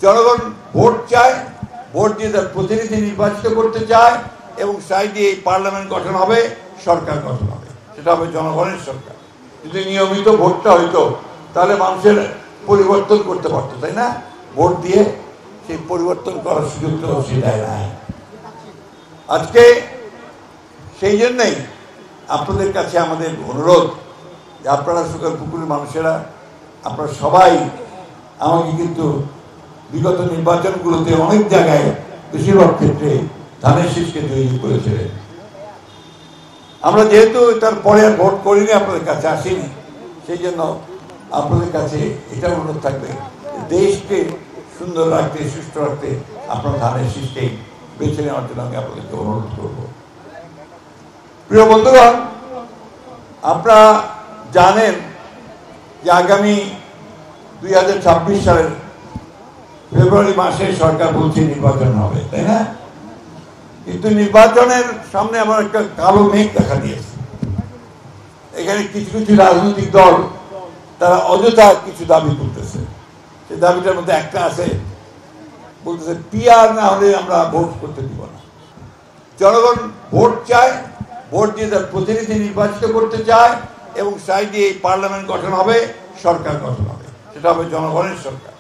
জনগণ ভোট চায়, ভোট দিয়ে তার প্রতিনিধি নির্বাচিত করতে চায় এবং তাই দিয়ে পার্লামেন্ট গঠন হবে, সরকার গঠন হবে, সেটা হবে জনগণের সরকার। যদি নিয়মিত ভোটটা হইতো তাহলে মানুষের পরিবর্তন করতে পারতো, তাই না? ভোট দিয়ে সেই পরিবর্তন করার সুযোগ তো সে দেয় নাই। আজকে সেই জন্যই আপনাদের কাছে আমাদের অনুরোধ যে আপনারা সুকালপুকুরের মানুষেরা, আপনারা সবাই আমাকে কিন্তু বিগত নির্বাচনগুলোতে অনেক জায়গায় বেশিরভাগ ক্ষেত্রে ধানের শীষকে তৈরি করেছিলেন। আমরা যেহেতু তার পরে আর ভোট করিনি, আপনাদের কাছে আসিনি, সেই জন্য আপনাদের কাছে এটা অনুরোধ থাকবে দেশকে সুন্দর রাখতে, সুস্থ রাখতে আপনার ধানের শীষকেই বেছে নেওয়ার জন্য আমি আপনাদেরকে অনুরোধ করব। প্রিয় বন্ধুগণ, আপনারা জানেন যে আগামী 2026 সালের ফেব্রুয়ারি মাসে সরকার বলছে নির্বাচন হবে, তাই না? কিন্তু নির্বাচনের সামনে আমার একটা কালো মেঘ দেখা দিয়েছে। এখানে কিছু কিছু রাজনৈতিক দল তারা অযথা কিছু দাবি করতেছে। সেই দাবিটার মধ্যে একটা আছে, বলতেছে পিআর না হলে আমরা ভোট করতে দিব না। জনগণ ভোট চায়, ভোট দিয়ে তার প্রতিনিধি নির্বাচিত করতে চায় এবং তাই দিয়ে পার্লামেন্ট গঠন হবে, সরকার গঠন হবে, সেটা হবে জনগণের সরকার।